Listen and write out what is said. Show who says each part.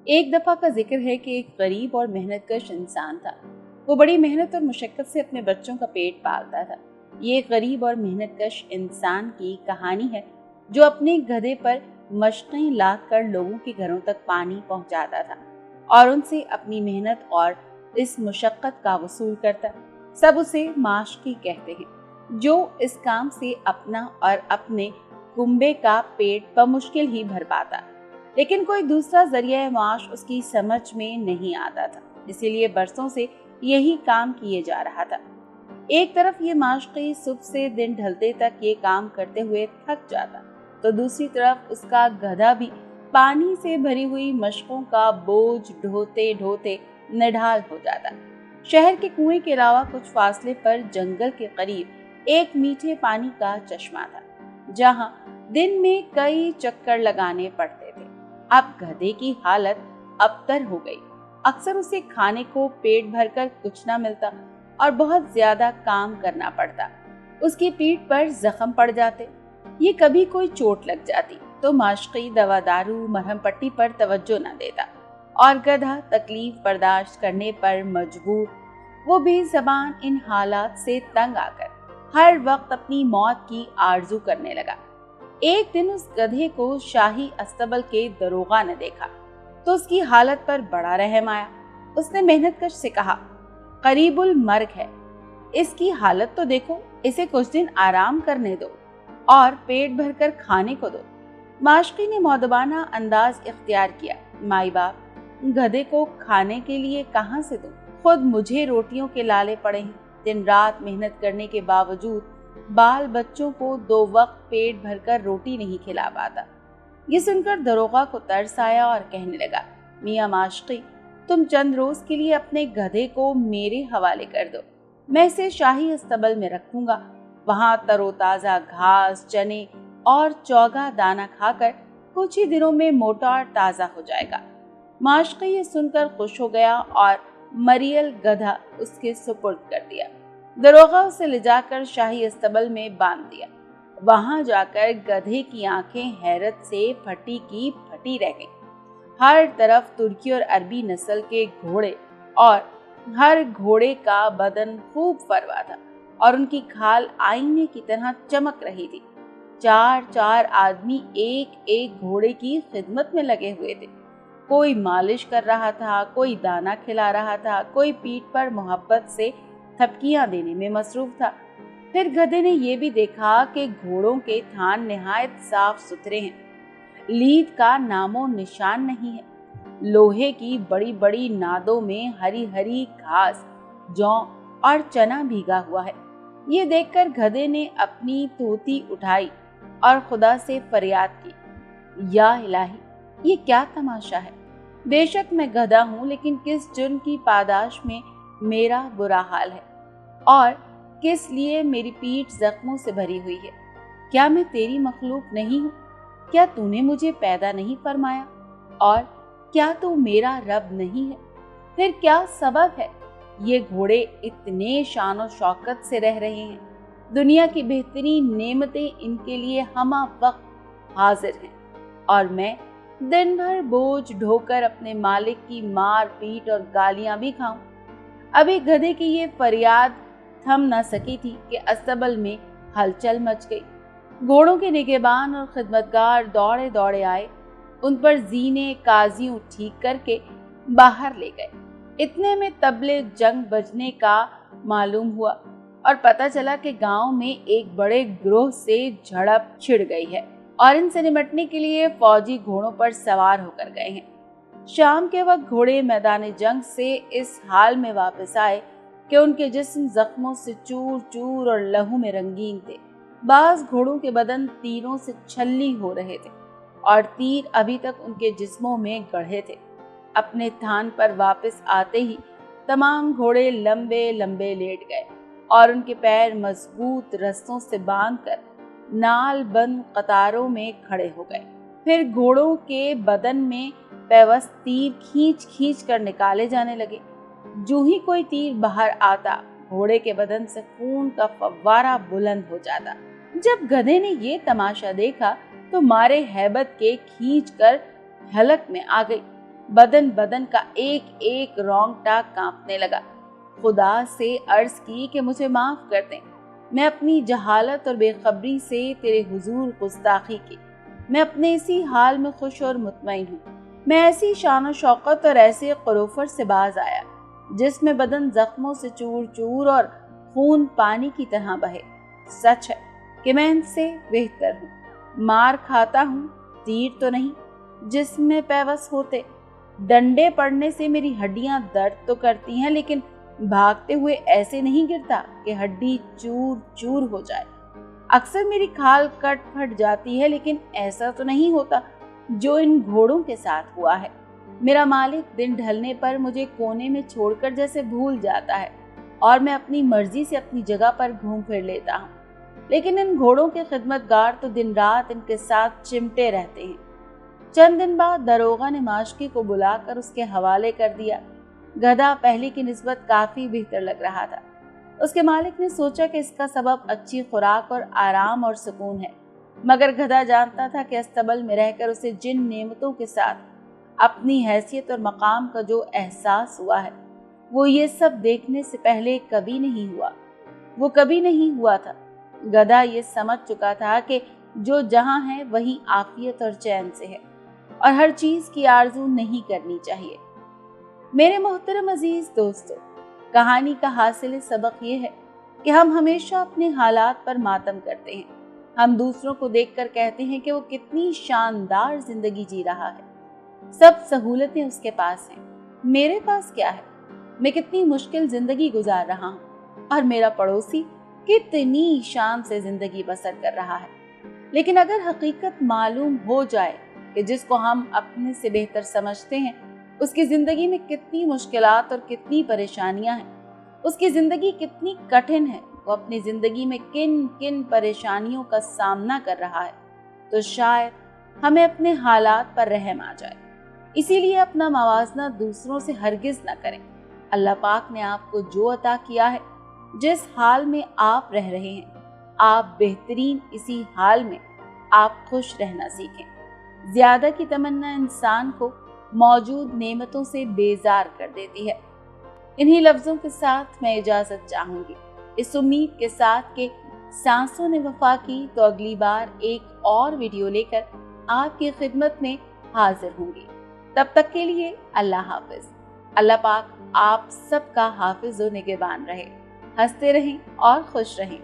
Speaker 1: एक दफा का जिक्र है कि एक गरीब और मेहनतकश इंसान था। वो बड़ी मेहनत और मुशक्कत से अपने बच्चों का पेट पालता था। ये एक गरीब और मेहनतकश इंसान की कहानी है जो अपने गधे पर मशक़ें लाद कर लोगों के घरों तक पानी पहुंचाता था और उनसे अपनी मेहनत और इस मुशक्कत का वसूल करता। सब उसे माशक़ी कहते हैं, जो इस काम से अपना और अपने कुंबे का पेट बमुश्किल ही भर पाता। लेकिन कोई दूसरा जरिया माश उसकी समझ में नहीं आता था, इसीलिए बरसों से यही काम किए जा रहा था। एक तरफ ये माशक़ी सुबह से दिन ढलते तक ये काम करते हुए थक जाता, तो दूसरी तरफ उसका गधा भी पानी से भरी हुई मशकों का बोझ ढोते ढोते निढाल हो जाता। शहर के कुएं के अलावा कुछ फासले पर जंगल के करीब एक मीठे पानी का चश्मा था, जहां दिन में कई चक्कर लगाने पड़ते थे। अब गधे की हालत अबतर हो गई। अक्सर उसे खाने को पेट भरकर कुछ न मिलता और बहुत ज्यादा काम करना पड़ता। उसकी पीठ पर जख्म पड़ जाते। ये कभी कोई चोट लग जाती तो माशक़ी दवा दारू मरहम पट्टी पर तवज्जो न देता और गधा तकलीफ बर्दाश्त करने पर मजबूर। वो बेज़बान इन हालात से तंग आकर हर वक्त अपनी मौत की आरजू करने लगा। एक दिन उस गधे को शाही अस्तबल के दरोगा ने देखा तो उसकी हालत पर बड़ा रहम आया। उसने मेहनतकश से कहा, करीबुल मर्ग है, इसकी हालत तो देखो, इसे कुछ दिन आराम करने दो और पेट भरकर खाने को दो। माशक़ी ने मौदबाना अंदाज इख्तियार किया, माई बाप, गधे को खाने के लिए कहाँ से दूं? खुद मुझे रोटियों के लाले पड़े हैं। दिन रात मेहनत करने के बावजूद बाल बच्चों को 2 वक्त पेट भरकर रोटी नहीं खिला पाता। ये सुनकर दरोगा को तरस आया और कहने लगा, मियाँ माशक़ी, तुम चंद रोज के लिए अपने गधे को मेरे हवाले कर दो। मैं इसे शाही अस्तबल में रखूंगा। वहां तरोताजा घास, चने और चौगा दाना खाकर कुछ ही दिनों में मोटा और ताज़ा हो जाएगा। माशक़ी ये सुनकर खुश हो गया और मरियल गधा उसके सुपुर्द कर दिया। दरोगा उसे ले जाकर शाही अस्तबल में बांध दिया। वहां जाकर गधे की आंखें हैरत से फटी की फटी रह गईं। हर तरफ तुर्की और अरबी नस्ल के घोड़े और हर घोड़े का बदन खूब फरवा था और उनकी खाल आईने की तरह चमक रही थी। 4-4 आदमी एक एक घोड़े की खिदमत में लगे हुए थे। कोई मालिश कर रहा था, कोई दाना खिला रहा था, कोई पीठ पर मोहब्बत से थपकियां देने में मसरूफ था। फिर गधे ने यह भी देखा कि घोड़ों के थान निहायत साफ सुथरे हैं, लीद का नामो निशान नहीं है। लोहे की बड़ी बड़ी नादों में हरी हरी घास, जौ और चना भीगा हुआ है। ये देखकर गधे ने अपनी धोती उठाई और खुदा से फरियाद की, या इलाही, ये क्या तमाशा है। बेशक मैं गधा हूँ, लेकिन किस जुर्म की पादाश में मेरा बुरा हाल है और किस लिए मेरी पीठ जख्मों से भरी हुई है। क्या मैं तेरी मखलूक नहीं हूँ? क्या तूने मुझे पैदा नहीं फरमाया? और क्या तू मेरा रब नहीं है? फिर क्या सबब है ये घोड़े इतने शान और शौकत से रह रहे हैं? दुनिया की बेहतरीन नेमतें इनके लिए हमा वक्त हाजिर हैं और मैं दिन भर बोझ ढोकर अपने मालिक की मार पीट और गालियां भी खाऊं। अभी गधे की ये फरियाद थम न सकी थी कि अस्तबल में हलचल मच गई। घोड़ों के निगहबान और खिदमतगार दौड़े दौड़े आए, उन पर जीने काजियों ठीक करके बाहर ले गए। इतने में तबले जंग बजने का मालूम हुआ और पता चला कि गांव में एक बड़े ग्रोह से झड़प छिड़ गई है और इनसे निपटने के लिए फौजी घोड़ों पर सवार होकर गए हैं। शाम के वक्त घोड़े मैदान जंग से इस हाल में वापस आए कि उनके जिस्म जख्मों से चूर चूर और लहू में रंगीन थे। बाज घोड़ों के बदन तीरों से छल्ली हो रहे थे और तीर अभी तक उनके जिस्मों में गढ़े थे। अपने थान पर वापस आते ही तमाम घोड़े लंबे लंबे लेट गए और उनके पैर मजबूत रस्सों से बांधकर नाल बंद कतारों में खड़े हो गए। फिर घोड़ों के बदन में पैवस्त तीर खींच खींच कर निकाले जाने लगे। जो ही कोई तीर बाहर आता, घोड़े के बदन से खून का फव्वारा बुलंद हो जाता। जब गधे ने ये तमाशा देखा तो मारे हैबत के खींच कर हलक में आ गई। बदन बदन का एक एक रोंगटा कांपने लगा। खुदा से अर्ज की कि मुझे माफ कर दें, मैं अपनी जहालत और बेखबरी से तेरे हुजूर गुस्ताखी की। मैं अपने इसी हाल में खुश और मुतमईन हूँ। मैं ऐसी शान शौकत और ऐसे क़ुरूफ़र से बाज आया जिसमें बदन जख्मों से चूर चूर और खून पानी की तरह बहे। सच है कि मैं इनसे बेहतर हूँ। मार खाता हूँ, तीर तो नहीं जिसमें पैवस होते। डंडे पड़ने से मेरी हड्डियां दर्द तो करती हैं, लेकिन भागते हुए ऐसे नहीं गिरता कि हड्डी चूर चूर हो जाए। अक्सर मेरी खाल कट फट जाती है, लेकिन ऐसा तो नहीं होता जो इन घोड़ों के साथ हुआ है। मेरा मालिक दिन ढलने पर मुझे कोने में छोड़कर जैसे भूल जाता है और मैं अपनी मर्जी से अपनी जगह पर घूम फिर लेता हूँ, लेकिन इन घोड़ों के खिदमतगार तो दिन रात इनके साथ चिमटे रहते हैं। चंद दिन बाद दरोगा ने माशकी को बुलाकर उसके हवाले कर दिया। गधा पहले की निस्बत काफी बेहतर लग रहा था। उसके मालिक ने सोचा कि इसका सबब अच्छी खुराक और आराम और सुकून है, मगर गधा जानता था कि अस्तबल में रहकर उसे जिन नेमतों के साथ अपनी हैसियत और मकाम का जो एहसास हुआ है, वो ये सब देखने से पहले कभी नहीं हुआ। वो कभी नहीं हुआ था। गधा ये समझ चुका था कि जो जहां है वहीं आफियत और चैन से है और हर चीज की आरजू नहीं करनी चाहिए। मेरे मोहतरम अजीज दोस्तों, कहानी का हासिल सबक ये है कि हम हमेशा अपने हालात पर मातम करते हैं। हम दूसरों को देखकर कहते हैं कि वो कितनी शानदार जिंदगी जी रहा है, सब सहूलतें उसके पास हैं, मेरे पास क्या है, मैं कितनी मुश्किल जिंदगी गुजार रहा हूँ और मेरा पड़ोसी कितनी शान से जिंदगी बसर कर रहा है। लेकिन अगर हकीकत मालूम हो जाए कि जिसको हम अपने से बेहतर समझते हैं उसकी जिंदगी में कितनी मुश्किलात और कितनी परेशानियां हैं, उसकी जिंदगी कितनी कठिन है, वो अपनी जिंदगी में किन किन परेशानियों का सामना कर रहा है, तो शायद हमें अपने हालात पर रहम आ जाए। इसीलिए अपना मवाजना दूसरों से हरगिज न करें। अल्लाह पाक ने आपको जो अता किया है, जिस हाल में आप रह रहे हैं, आप बेहतरीन इसी हाल में आप खुश रहना सीखें। ज्यादा की तमन्ना इंसान को मौजूद नेमतों से बेजार कर देती है। इन्हीं लफ्जों के साथ मैं इजाजत चाहूंगी, इस उम्मीद के साथ कि सांसों ने वफा की तो अगली बार एक और वीडियो लेकर आपकी खिदमत में हाजिर होंगी। तब तक के लिए अल्लाह हाफिज। अल्लाह पाक आप सबका हाफिज और निगहबान रहे। हंसते रहें और खुश रहें।